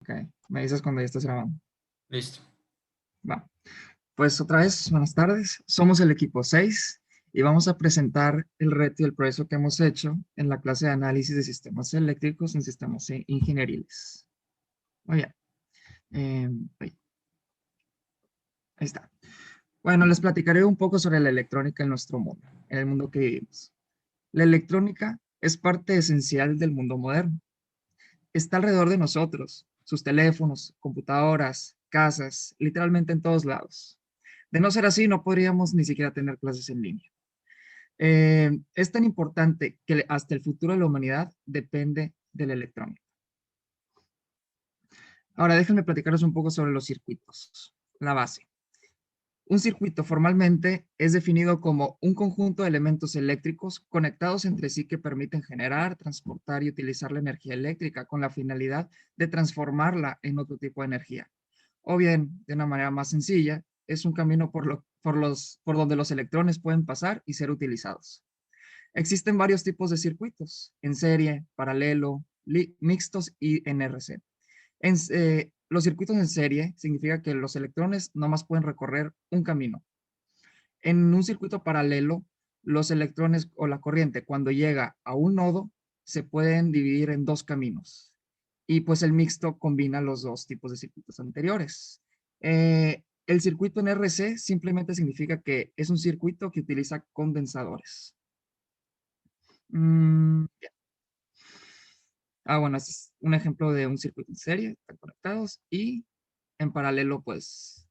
Ok, me dices cuando ya estás grabando. Listo. Va. Pues otra vez, buenas tardes. Somos el equipo 6 y vamos a presentar el reto y el progreso que hemos hecho en la clase de análisis de sistemas eléctricos en sistemas ingenieriles. Muy bien. Ahí está. Bueno, les platicaré un poco sobre la electrónica en nuestro mundo, en el mundo que vivimos. La electrónica es parte esencial del mundo moderno. Está alrededor de nosotros, sus teléfonos, computadoras, casas, literalmente en todos lados. De no ser así, no podríamos ni siquiera tener clases en línea. Es tan importante que hasta el futuro de la humanidad depende de la electrónica. Ahora déjenme platicaros un poco sobre los circuitos, la base. Un circuito formalmente es definido como un conjunto de elementos eléctricos conectados entre sí que permiten generar, transportar y utilizar la energía eléctrica con la finalidad de transformarla en otro tipo de energía. O bien, de una manera más sencilla, es un camino por donde los electrones pueden pasar y ser utilizados. Existen varios tipos de circuitos, en serie, paralelo, mixtos y NRC. Los circuitos en serie significa que los electrones no más pueden recorrer un camino. En un circuito paralelo, los electrones o la corriente cuando llega a un nodo se pueden dividir en dos caminos. Y pues el mixto combina los dos tipos de circuitos anteriores. El circuito en RC simplemente significa que es un circuito que utiliza condensadores. Bien. Bueno, este es un ejemplo de un circuito en serie, están conectados y en paralelo, pues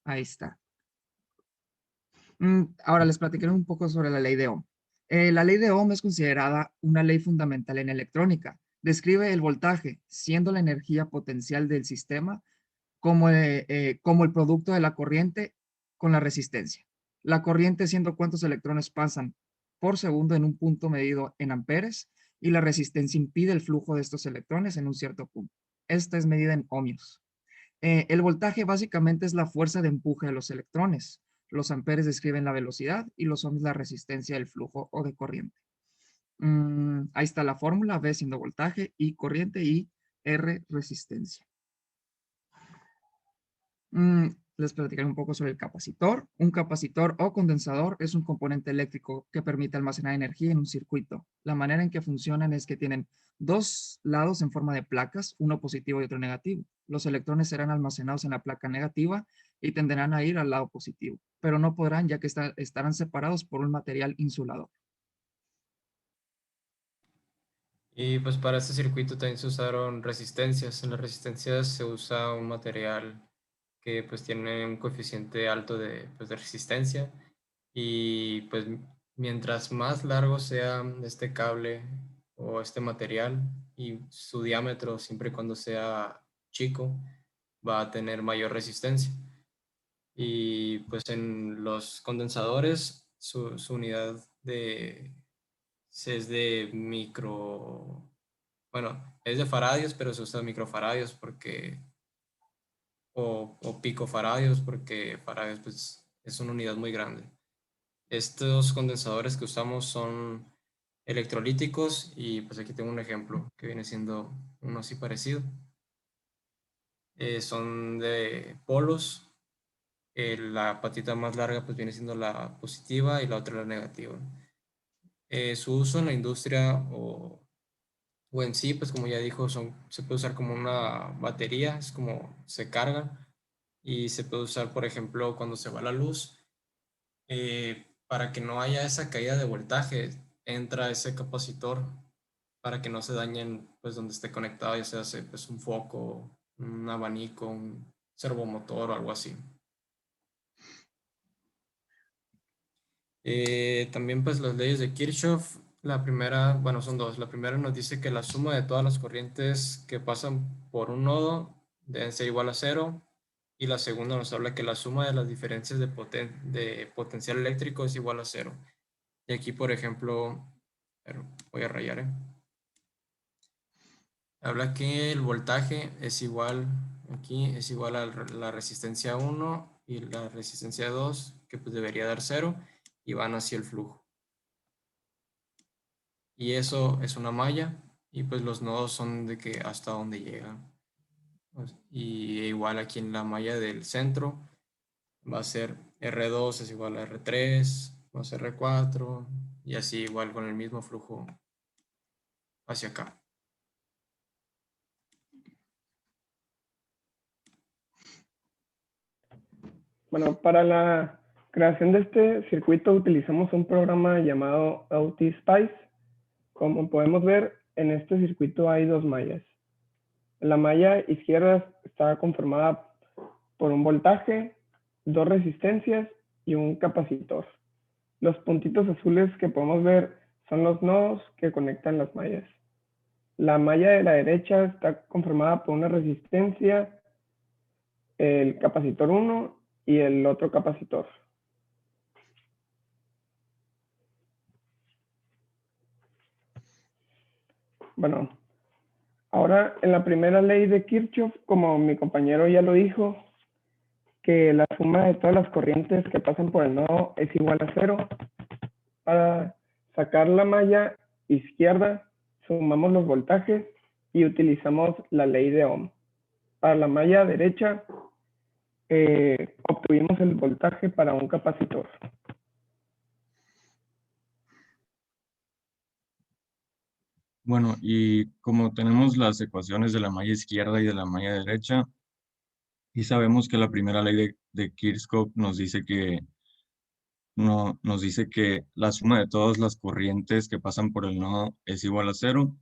ahí está. Ahora les platicaré un poco sobre la ley de Ohm. La ley de Ohm es considerada una ley fundamental en electrónica. Describe el voltaje, siendo la energía potencial del sistema como el producto de la corriente con la resistencia. La corriente siendo cuántos electrones pasan por segundo en un punto medido en amperes y la resistencia impide el flujo de estos electrones en un cierto punto. Esta es medida en ohmios. El voltaje básicamente es la fuerza de empuje de los electrones. Los amperes describen la velocidad y los ohms la resistencia del flujo o de corriente. Ahí está la fórmula, V siendo voltaje, I corriente y R resistencia. Mm, Les platicaré un poco sobre el capacitor. Un capacitor o condensador es un componente eléctrico que permite almacenar energía en un circuito. La manera en que funcionan es que tienen dos lados en forma de placas, uno positivo y otro negativo. Los electrones serán almacenados en la placa negativa y tenderán a ir al lado positivo, pero no podrán ya que estarán separados por un material insulador. Y pues para este circuito también se usaron resistencias. En las resistencias se usa un material que pues tiene un coeficiente alto de resistencia y pues mientras más largo sea este cable o este material y su diámetro siempre y cuando sea chico va a tener mayor resistencia. Y pues en los condensadores su unidad es de micro, bueno, es de faradios, pero se usa microfaradios o picofaradios porque faradios pues es una unidad muy grande. Estos condensadores que usamos son electrolíticos y pues aquí tengo un ejemplo que viene siendo uno así parecido. Son de polos. La patita más larga pues viene siendo la positiva y la otra la negativa. Su uso en la industria o en sí, pues como ya dijo, se puede usar como una batería, es como se carga y se puede usar, por ejemplo, cuando se va la luz, para que no haya esa caída de voltaje, entra ese capacitor para que no se dañen, pues donde esté conectado, ya sea pues, un foco, un abanico, un servomotor o algo así. También pues las leyes de Kirchhoff, la primera, bueno, son dos. La primera nos dice que la suma de todas las corrientes que pasan por un nodo deben ser igual a cero. Y la segunda nos habla que la suma de las diferencias de potencial eléctrico es igual a cero. Y aquí, por ejemplo, pero voy a rayar, habla que el voltaje es igual, aquí es igual a la resistencia 1 y la resistencia 2 que pues debería dar cero y van hacia el flujo. Y eso es una malla y pues los nodos son de que hasta dónde llegan. Y igual aquí en la malla del centro va a ser R2 es igual a R3, más R4, y así igual con el mismo flujo hacia acá. Bueno, para la creación de este circuito utilizamos un programa llamado AutoSpice. Como podemos ver, en este circuito hay dos mallas. La malla izquierda está conformada por un voltaje, dos resistencias y un capacitor. Los puntitos azules que podemos ver son los nodos que conectan las mallas. La malla de la derecha está conformada por una resistencia, el capacitor 1 y el otro capacitor. Bueno, ahora en la primera ley de Kirchhoff, como mi compañero ya lo dijo, que la suma de todas las corrientes que pasan por el nodo es igual a 0. Para sacar la malla izquierda, sumamos los voltajes y utilizamos la ley de Ohm. Para la malla derecha, obtuvimos el voltaje para un capacitor. Bueno, y como tenemos las ecuaciones de la malla izquierda y de la malla derecha, y sabemos que la primera ley de Kirchhoff nos dice que la suma de todas las corrientes que pasan por el nodo es igual a 0.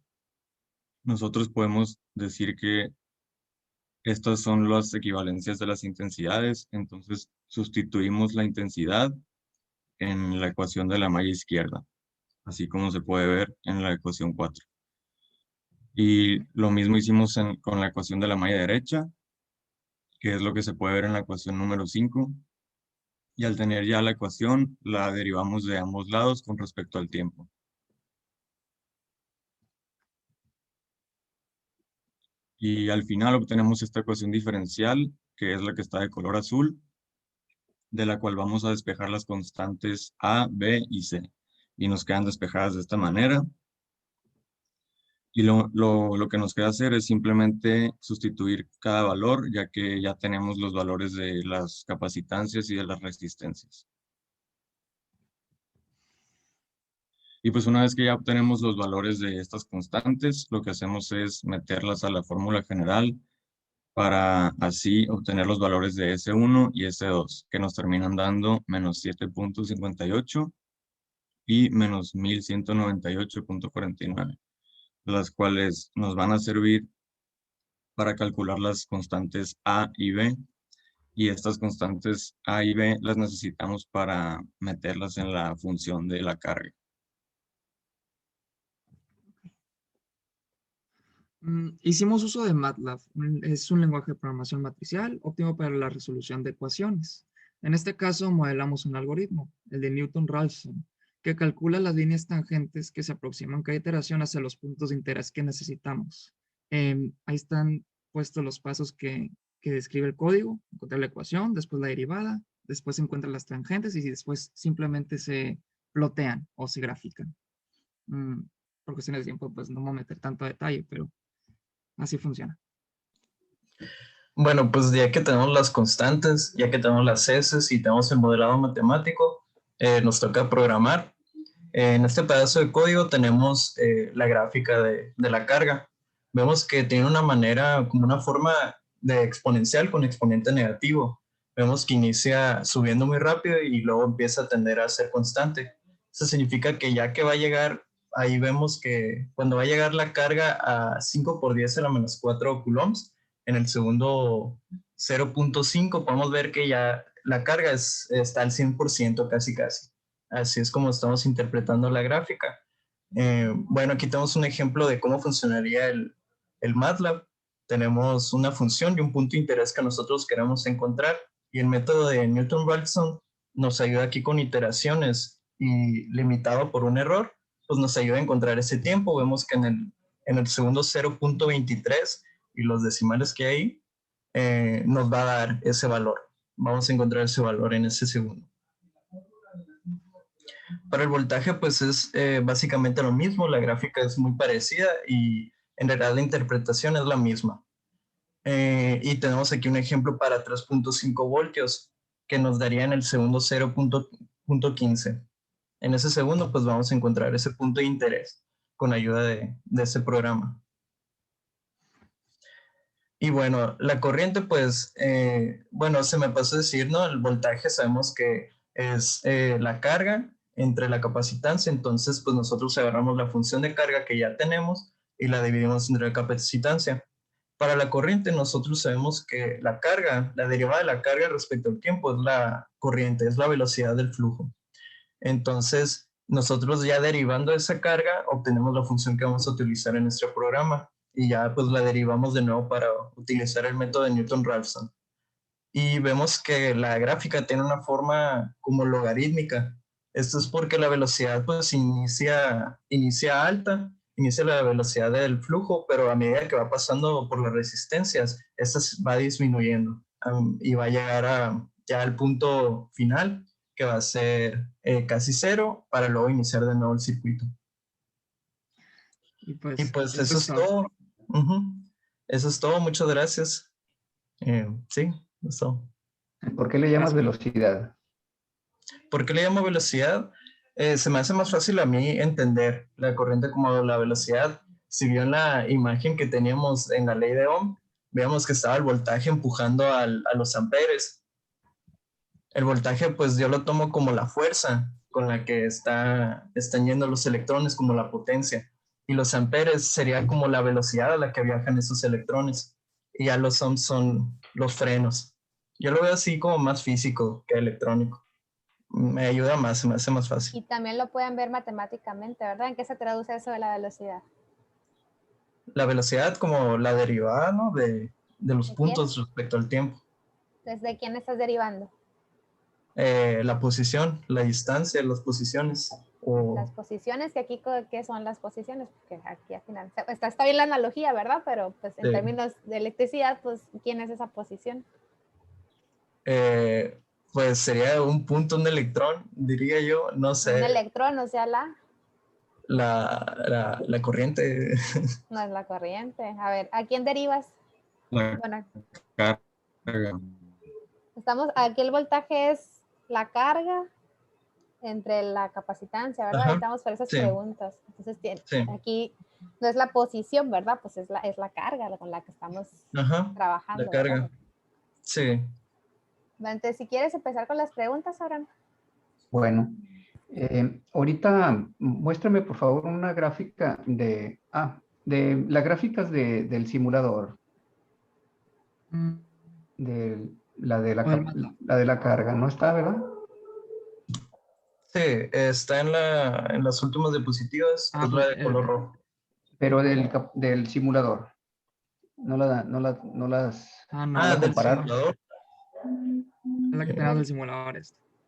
Nosotros podemos decir que estas son las equivalencias de las intensidades, entonces sustituimos la intensidad en la ecuación de la malla izquierda, así como se puede ver en la ecuación 4. Y lo mismo hicimos con la ecuación de la malla derecha, que es lo que se puede ver en la ecuación número 5. Y al tener ya la ecuación, la derivamos de ambos lados con respecto al tiempo. Y al final obtenemos esta ecuación diferencial, que es la que está de color azul, de la cual vamos a despejar las constantes A, B y C. Y nos quedan despejadas de esta manera. Y lo que nos queda hacer es simplemente sustituir cada valor, ya que ya tenemos los valores de las capacitancias y de las resistencias. Y pues una vez que ya obtenemos los valores de estas constantes, lo que hacemos es meterlas a la fórmula general para así obtener los valores de S1 y S2, que nos terminan dando menos 7.58 y menos 1198.49, las cuales nos van a servir para calcular las constantes A y B. Y estas constantes A y B las necesitamos para meterlas en la función de la carga. Hicimos uso de MATLAB. Es un lenguaje de programación matricial óptimo para la resolución de ecuaciones. En este caso, modelamos un algoritmo, el de Newton-Raphson, que calcula las líneas tangentes que se aproximan cada iteración hacia los puntos de interés que necesitamos. Ahí están puestos los pasos que describe el código: encontrar la ecuación, después la derivada, después se encuentran las tangentes y después simplemente se plotean o se grafican. Por cuestiones de tiempo, pues no me voy a meter tanto detalle, pero así funciona. Bueno, pues ya que tenemos las constantes, ya que tenemos las heces y tenemos el modelado matemático, nos toca programar. En este pedazo de código tenemos la gráfica de la carga. Vemos que tiene una manera, como una forma de exponencial con exponente negativo. Vemos que inicia subiendo muy rápido y luego empieza a tender a ser constante. Eso significa que ya que va a llegar, ahí vemos que cuando va a llegar la carga a 5 por 10 a la menos 4 coulombs, en el segundo 0.5 podemos ver que ya la carga está al 100% casi. Así es como estamos interpretando la gráfica. Bueno, aquí tenemos un ejemplo de cómo funcionaría el MATLAB. Tenemos una función y un punto de interés que nosotros queremos encontrar, y el método de Newton-Raphson nos ayuda aquí con iteraciones y limitado por un error, pues nos ayuda a encontrar ese tiempo. Vemos que en el segundo 0.23 y los decimales que hay, nos va a dar ese valor. Vamos a encontrar ese valor en ese segundo. Para el voltaje, pues es básicamente lo mismo. La gráfica es muy parecida y en realidad la interpretación es la misma. Y tenemos aquí un ejemplo para 3.5 voltios, que nos daría en el segundo 0.15. En ese segundo, pues vamos a encontrar ese punto de interés con ayuda de ese programa. Y bueno, la corriente, pues, bueno, se me pasó a decir, ¿no? El voltaje sabemos que es la carga entre la capacitancia, entonces, pues nosotros agarramos la función de carga que ya tenemos y la dividimos entre la capacitancia. Para la corriente, nosotros sabemos que la carga, la derivada de la carga respecto al tiempo es la corriente, es la velocidad del flujo. Entonces, nosotros ya derivando esa carga, obtenemos la función que vamos a utilizar en nuestro programa y ya pues la derivamos de nuevo para utilizar el método de Newton-Raphson. Y vemos que la gráfica tiene una forma como logarítmica. Esto es porque la velocidad pues inicia alta, inicia la velocidad del flujo, pero a medida que va pasando por las resistencias, esta va disminuyendo y va a llegar ya al punto final, que va a ser casi cero, para luego iniciar de nuevo el circuito. Y pues, Y pues eso es todo. Eso es todo, muchas gracias. Sí, eso. ¿Por qué le llamas velocidad? ¿Por qué le llamo velocidad? Se me hace más fácil a mí entender la corriente como la velocidad. Si vio en la imagen que teníamos en la ley de Ohm, veíamos que estaba el voltaje empujando a los amperes. El voltaje, pues yo lo tomo como la fuerza con la que están yendo los electrones, como la potencia. Y los amperes sería como la velocidad a la que viajan esos electrones. Y ya los ohms son los frenos. Yo lo veo así como más físico que electrónico. Me ayuda más, se me hace más fácil. Y también lo pueden ver matemáticamente, ¿verdad? ¿En qué se traduce eso de la velocidad? La velocidad como la derivada, ¿no? De los puntos respecto al tiempo. ¿Desde quién estás derivando? La posición, la distancia, las posiciones. Las posiciones, que aquí, ¿qué son las posiciones? Porque aquí al final, está bien la analogía, ¿verdad? Pero pues en términos de electricidad, pues, ¿quién es esa posición? Pues sería un punto, un electrón, diría yo, no sé. Un electrón, o sea, la corriente. No es la corriente. A ver, ¿a quién derivas? La carga. Aquí el voltaje es la carga entre la capacitancia, ¿verdad? Ajá, Estamos por esas preguntas. Entonces, aquí no es la posición, ¿verdad? Pues es la carga con la que estamos trabajando. La carga, ¿verdad? sí. Entonces, si quieres empezar con las preguntas, Abraham. Bueno, ahorita muéstrame por favor una gráfica de las gráficas del simulador. La de la carga, ¿no está, verdad? Sí, está en las últimas diapositivas, es la de color rojo. Pero del simulador. No las del simulador. Es la que tenemos del simulador.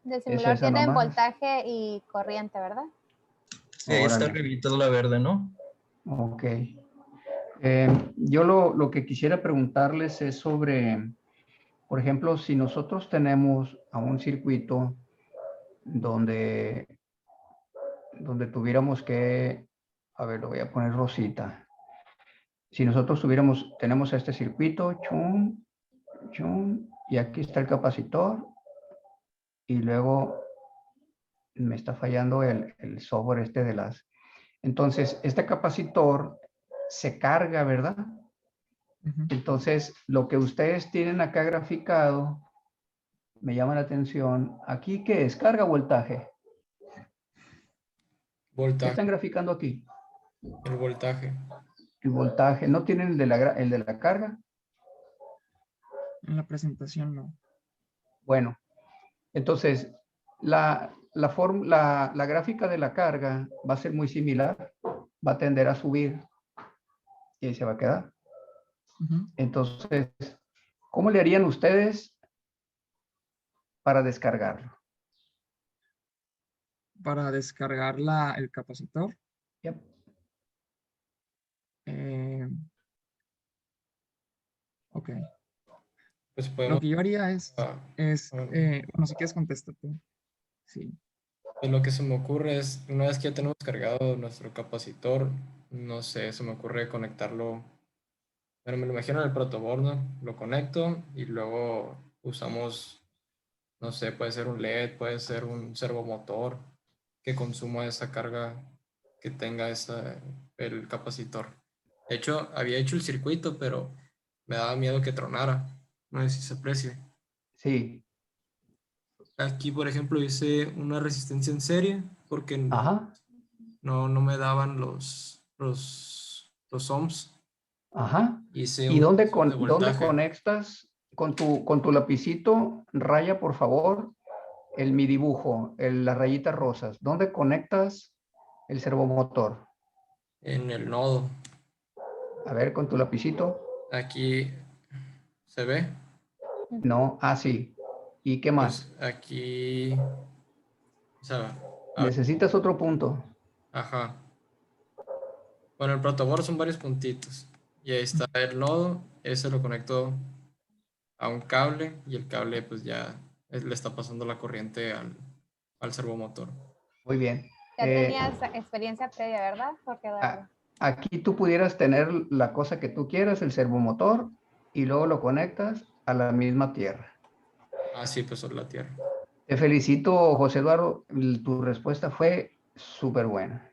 Del simulador tiene voltaje y corriente, ¿verdad? Sí, ahí está arribita la verde, ¿no? Ok. Yo lo que quisiera preguntarles es sobre, por ejemplo, si nosotros tenemos a un circuito donde tuviéramos que, a ver, lo voy a poner rosita. Si nosotros tenemos este circuito, chum, chum, y aquí está el capacitor, y luego me está fallando el software de las... Entonces, este capacitor se carga, ¿verdad? Entonces, lo que ustedes tienen acá graficado, me llama la atención. ¿Aquí qué es? ¿Carga o voltaje? Voltaje. ¿Qué están graficando aquí? El voltaje. El voltaje. ¿No tienen el de la carga? En la presentación no. Bueno, entonces, la gráfica de la carga va a ser muy similar. Va a tender a subir y ahí se va a quedar. Entonces, ¿cómo le harían ustedes para descargarlo? Para descargar el capacitor. Yep. Ok. Pues lo que yo haría es bueno, si quieres contesta tú. Sí. Pues lo que se me ocurre es, una vez que ya tenemos cargado nuestro capacitor, no sé, se me ocurre conectarlo Bueno, me lo imagino en el protoboard, ¿no? Lo conecto y luego usamos, no sé, puede ser un LED, puede ser un servomotor que consuma esa carga que tenga el capacitor. De hecho, había hecho el circuito, pero me daba miedo que tronara. No sé si se aprecie. Sí. Aquí, por ejemplo, hice una resistencia en serie porque Ajá. no me daban los ohms. Ajá. Hice ¿Y un dónde, sensor de dónde voltaje. conectas con tu lapicito? Raya, por favor, mi dibujo, las rayitas rosas. ¿Dónde conectas el servomotor? En el nodo. A ver, con tu lapicito. Aquí se ve. No, ah, sí. ¿Y qué más? Pues aquí, o sea, Necesitas otro punto. ajá. Bueno, el protoboard son varios puntitos. Y ahí está el nodo. Ese lo conecto a un cable y el cable pues ya le está pasando la corriente al servomotor. Muy bien. Ya tenías experiencia previa, ¿verdad, Jorge Eduardo? Aquí tú pudieras tener la cosa que tú quieras, el servomotor, y luego lo conectas a la misma tierra. Ah, sí, pues sobre la Tierra. Te felicito, José Eduardo. Tu respuesta fue súper buena.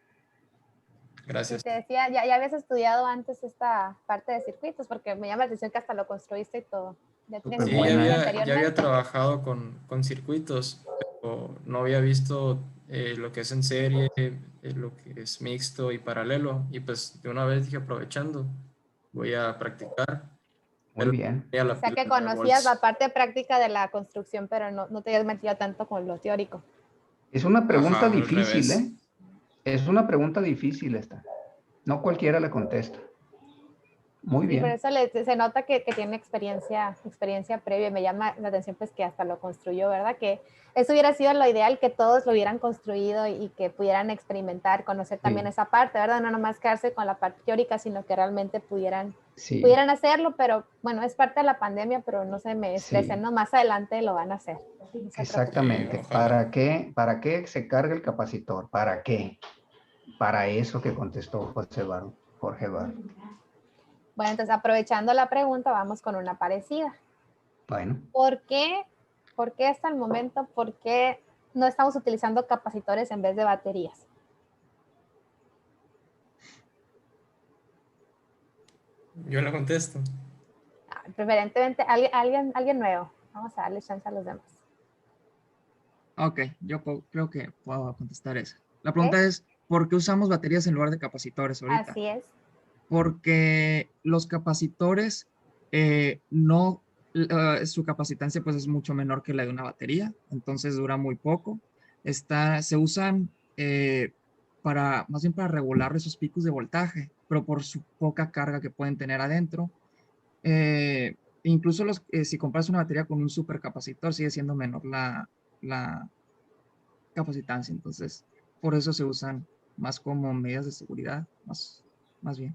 Y Gracias. te decía, ya habías estudiado antes esta parte de circuitos, porque me llama la atención que hasta lo construiste y todo. Ya tienes Súper Sí, buena. experiencia ya había anteriormente. trabajado con circuitos, pero no había visto lo que es en serie, lo que es mixto y paralelo. Y pues de una vez dije, aprovechando, voy a practicar. Muy Pero bien. tenía O la sea pila que de 9 conocías la volts. parte práctica de la construcción, pero no te habías metido tanto con lo teórico. Es una pregunta Ajá, al difícil, revés. ¿eh? Es una pregunta difícil esta. No cualquiera la contesta. Muy Sí, por bien. eso se nota que tiene experiencia previa. Me llama la atención pues que hasta lo construyó, ¿verdad? Que eso hubiera sido lo ideal, que todos lo hubieran construido y que pudieran experimentar, conocer también Sí. esa parte, ¿verdad? No nomás quedarse con la parte teórica, sino que realmente pudieran Sí, hacerlo, pero bueno, es parte de la pandemia, pero no se me estresen, sí, ¿no? Más adelante lo van a hacer. No se preocupen. exactamente. Ojalá. ¿Para qué se carga el capacitor? ¿Para qué? Para eso que contestó Jorge Eduardo. Bueno, entonces aprovechando la pregunta, vamos con una parecida. Bueno, ¿Por qué hasta el momento, por qué no estamos utilizando capacitores en vez de baterías? Yo la contesto. Preferentemente alguien nuevo. Vamos a darle chance a los demás. Ok, yo creo que puedo contestar esa. La ¿Ok? pregunta es, ¿por qué usamos baterías en lugar de capacitores ahorita? Así es. Porque los capacitores su capacitancia pues es mucho menor que la de una batería, entonces dura muy poco. Se usan más bien para regular esos picos de voltaje, pero por su poca carga que pueden tener adentro. Incluso si compras una batería con un supercapacitor, sigue siendo menor la capacitancia, entonces por eso se usan más como medidas de seguridad, más bien.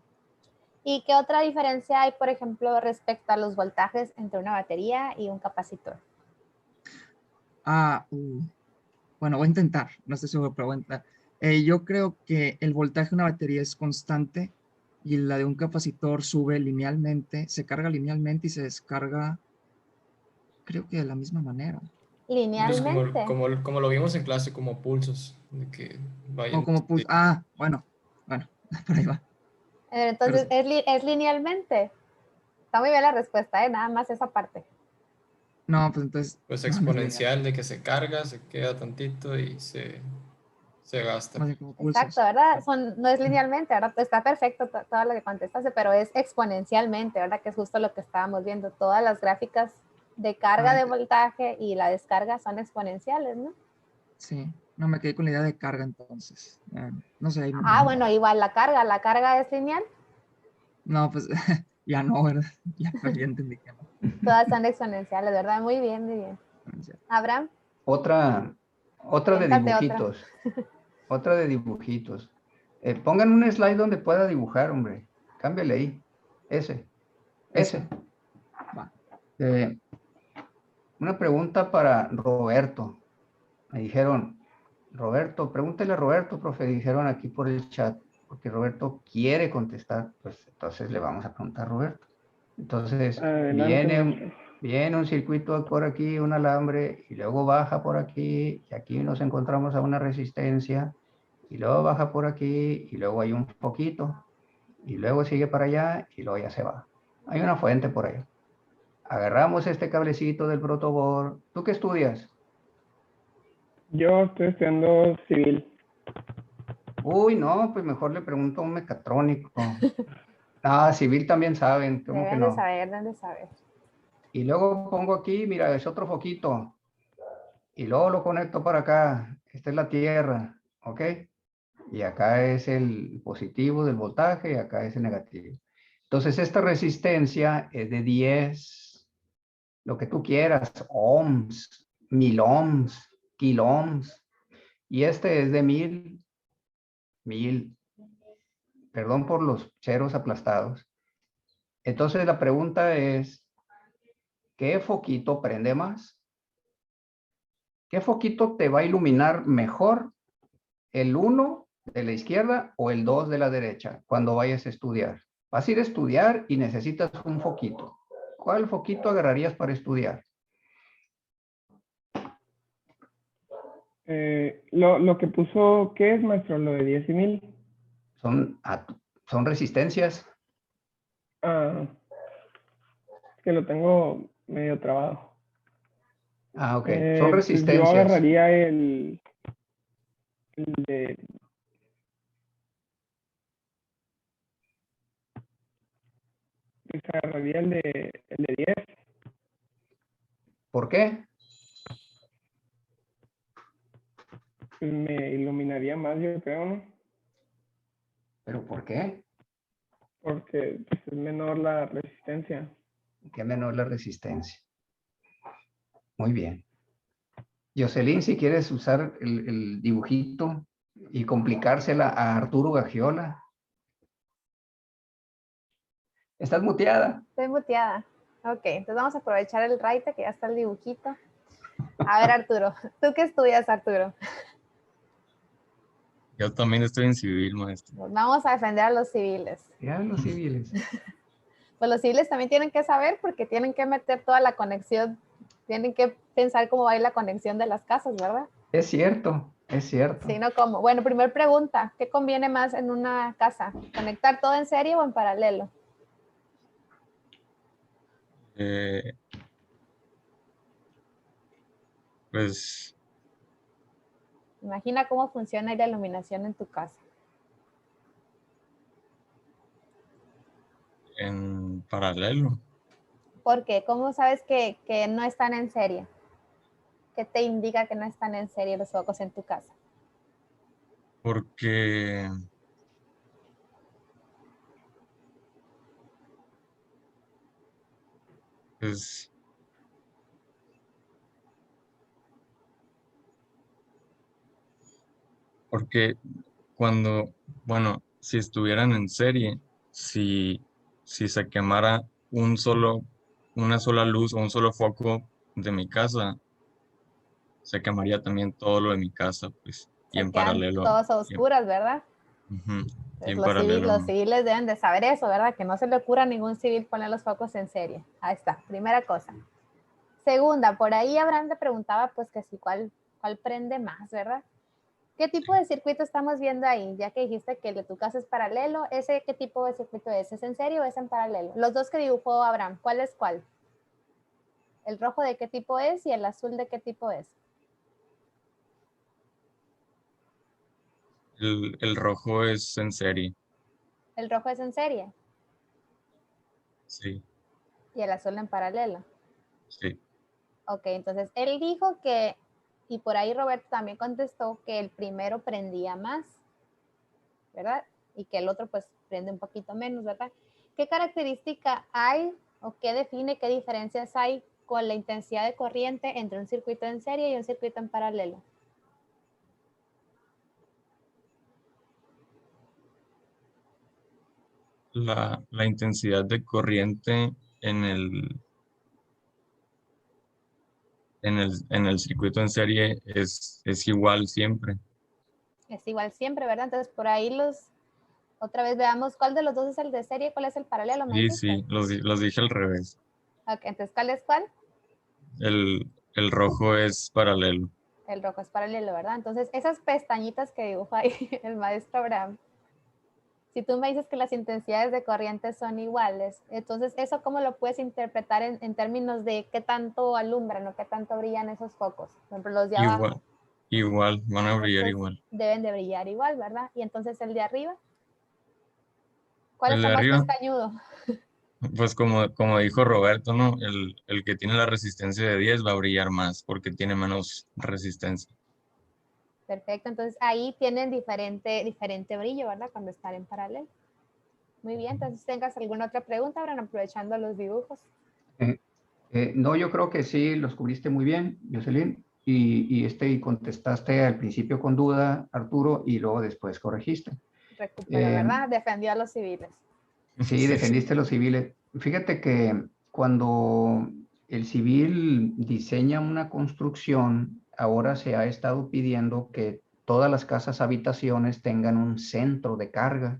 ¿Y qué otra diferencia hay, por ejemplo, respecto a los voltajes entre una batería y un capacitor? Bueno, voy a intentar, no estoy seguro, pero voy a intentar. Yo creo que el voltaje de una batería es constante y la de un capacitor sube linealmente, se carga linealmente y se descarga, creo que de la misma manera. Pues Linealmente. como lo vimos en clase, como pulsos, de que O vayan. como bueno, por ahí va. Pero Entonces, ¿es linealmente? Está muy bien la respuesta, ¿eh? Nada más esa parte. no, pues entonces, Pues no es lineal, exponencial de que se carga, se queda tantito y se gasta. más bien como Exacto, pulsos. ¿verdad? No es linealmente, ¿verdad? Está perfecto todo lo que contestaste, pero es exponencialmente, ¿verdad? Que es justo lo que estábamos viendo. Todas las gráficas de carga de voltaje y la descarga son exponenciales, ¿no? Sí, no me quedé con la idea de carga entonces. No sé, ahí Bueno, igual la carga es lineal. no, pues ya no, ¿verdad? Ya entendí que no. Todas son exponenciales, ¿verdad? Muy bien, muy bien. Abraham, otra de cuéntate otra. dibujitos. Otra de dibujitos. Pongan un slide donde pueda dibujar, hombre. Cámbiale ahí. Ese. Va. Una pregunta para Roberto. Me dijeron, Roberto, pregúntele a Roberto, profe. Dijeron aquí por el chat, porque Roberto quiere contestar. Pues entonces le vamos a preguntar a Roberto. Entonces, Adelante, maestro. viene un circuito por aquí, un alambre, y luego baja por aquí, y aquí nos encontramos a una resistencia, y luego baja por aquí, y luego hay un foquito, y luego sigue para allá, y luego ya se va. Hay una fuente por ahí. Agarramos este cablecito del protoboard. ¿Tú qué estudias? Yo estoy estudiando civil. Uy, no, pues mejor le pregunto a un mecatrónico. Ah, civil también saben, ¿cómo que Deben de no? saber, deben de saber. Y luego pongo aquí, mira, es otro foquito. Y luego lo conecto para acá. Esta es la tierra, ¿ok? Y acá es el positivo del voltaje y acá es el negativo. Entonces, esta resistencia es de 10, lo que tú quieras, ohms, 1000 ohms, kiloohms. Y este es de 1000, perdón por los ceros aplastados. Entonces, la pregunta es, ¿qué foquito prende más? ¿Qué foquito te va a iluminar mejor? ¿El 1 de la izquierda o el 2 de la derecha cuando vayas a estudiar? Vas a ir a estudiar y necesitas un foquito. ¿Cuál foquito agarrarías para estudiar? Lo que puso, ¿qué es, maestro? Lo de 10 y 1000. Son, son resistencias. Ah, es que lo tengo medio trabado. Ah, ok. Son Pues yo resistencias. agarraría el de... Pues agarraría el de 10. ¿Por qué? Pues me iluminaría más, yo creo, ¿no? ¿Pero por qué? Porque pues, es menor la resistencia. ¿Qué menor la resistencia? Muy bien. Jocelyn, si quieres usar el dibujito y complicársela a Arturo Gagiola. Estás muteada. Estoy muteada. Ok, entonces vamos a aprovechar el raite que ya está el dibujito. A ver, Arturo, ¿tú qué estudias, Arturo? Yo también estoy en civil, maestro. Pues vamos a defender a los civiles. Ya los civiles. Pues los civiles también tienen que saber porque tienen que meter toda la conexión, tienen que pensar cómo va a ir la conexión de las casas, ¿verdad? Es cierto, es cierto. Sí, no cómo. Bueno, primera pregunta, ¿qué conviene más en una casa? ¿Conectar todo en serie o en paralelo? Pues Imagina cómo funciona la iluminación en tu casa. en paralelo, ¿Por qué? ¿Cómo sabes que no están en serie? ¿Qué te indica que no están en serie los focos en tu casa? porque pues porque cuando, bueno, si estuvieran en serie, si se quemara una sola luz o un solo foco de mi casa, se quemaría también todo lo de mi casa, pues, y Se en quedan paralelo, todos a oscuras, ¿verdad? ujú, y Entonces, en paralelo los no. civiles deben de saber eso, ¿verdad? Que no se le ocurra a ningún civil poner los focos en serie. Ahí está, primera cosa. Segunda, por ahí Abraham te preguntaba, pues, que si cuál prende más, ¿verdad? ¿Qué tipo de circuito estamos viendo ahí? Ya que dijiste que el de tu casa es paralelo, ¿ese qué tipo de circuito es? ¿Es en serie o es en paralelo? Los dos que dibujó Abraham, ¿cuál es cuál? ¿El rojo de qué tipo es y el azul de qué tipo es? El rojo es en serie, El rojo es en serie sí, y el azul en paralelo. sí. Ok, entonces él dijo que, y por ahí Roberto también contestó que el primero prendía más, ¿verdad? Y que el otro pues prende un poquito menos, ¿verdad? ¿Qué característica hay o qué define, qué diferencias hay con la intensidad de corriente entre un circuito en serie y un circuito en paralelo? La intensidad de corriente en en el circuito en serie es igual siempre. Es igual siempre, ¿verdad? Entonces por ahí Otra vez veamos cuál de los dos es el de serie, cuál es el paralelo. ¿Me Sí, dijiste? sí, los dije al revés. Ok, entonces, ¿cuál es cuál? El rojo es paralelo. El rojo es paralelo, ¿verdad? Entonces, esas pestañitas que dibuja ahí el maestro Abraham, si tú me dices que las intensidades de corriente son iguales, entonces, ¿eso cómo lo puedes interpretar en términos de qué tanto alumbran o qué tanto brillan esos focos? Por ejemplo, los de abajo. Igual, van a brillar Entonces, igual. deben de brillar igual, ¿verdad? Y entonces, el de arriba, ¿cuál El está de más arriba, pestañudo? pues como dijo Roberto, ¿no? El que tiene la resistencia de 10 va a brillar más porque tiene menos resistencia. Perfecto, entonces ahí tienen diferente brillo, ¿verdad? Cuando están en paralelo. Muy bien, entonces tengas alguna otra pregunta, ahora aprovechando los dibujos. No, yo creo que sí los cubriste muy bien, Jocelyn, y contestaste al principio con duda, Arturo, y luego después corregiste. Recupera, ¿verdad? Defendió a los civiles. Sí, defendiste los civiles. Fíjate que cuando el civil diseña una construcción, ahora se ha estado pidiendo que todas las casas habitaciones tengan un centro de carga,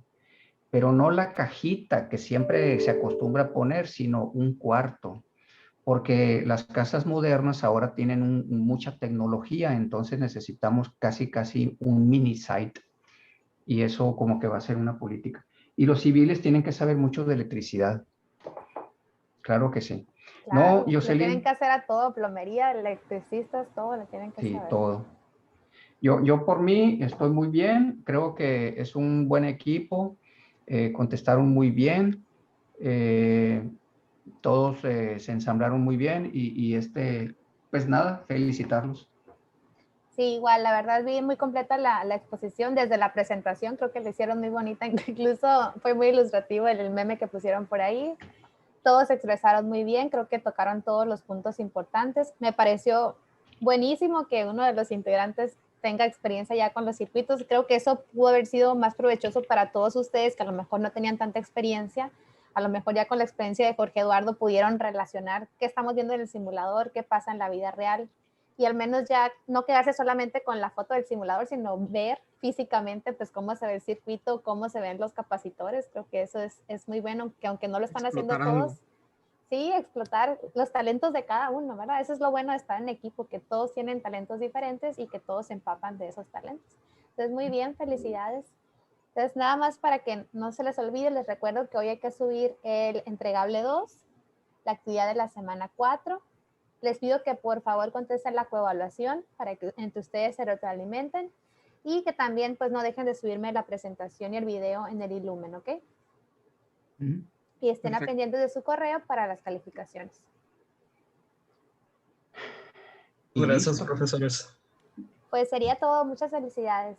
pero no la cajita que siempre se acostumbra a poner, sino un cuarto, porque las casas modernas ahora tienen mucha tecnología, entonces necesitamos casi un mini site, y eso como que va a ser una política. Y los civiles tienen que saber mucho de electricidad. Claro que sí. Claro, No, le tienen Jocelyn, que hacer a todo, plomería, electricistas, todo le tienen que sí, saber. todo. Yo por mí estoy muy bien, creo que es un buen equipo, contestaron muy bien, todos se ensamblaron muy bien pues nada, felicitarlos. Sí, igual, la verdad vi muy completa la exposición desde la presentación, creo que lo hicieron muy bonita, incluso fue muy ilustrativo el meme que pusieron por ahí. Todos se expresaron muy bien, creo que tocaron todos los puntos importantes. Me pareció buenísimo que uno de los integrantes tenga experiencia ya con los circuitos. Creo que eso pudo haber sido más provechoso para todos ustedes que a lo mejor no tenían tanta experiencia. A lo mejor ya con la experiencia de Jorge Eduardo pudieron relacionar qué estamos viendo en el simulador, qué pasa en la vida real, y al menos ya no quedarse solamente con la foto del simulador, sino ver físicamente pues cómo se ve el circuito, cómo se ven los capacitores. Creo que eso es muy bueno, que aunque no lo están haciendo todos, sí, explotar los talentos de cada uno, ¿verdad? Eso es lo bueno de estar en equipo, que todos tienen talentos diferentes y que todos se empapan de esos talentos. Entonces, muy bien, felicidades. Entonces, nada más para que no se les olvide, les recuerdo que hoy hay que subir el entregable 2, la actividad de la semana 4. Les pido que por favor contesten la coevaluación para que entre ustedes se retroalimenten, y que también pues no dejen de subirme la presentación y el video en el Ilumen, ¿ok? Y estén pendientes de su correo para las calificaciones. Gracias, profesores. Pues sería todo. Muchas felicidades.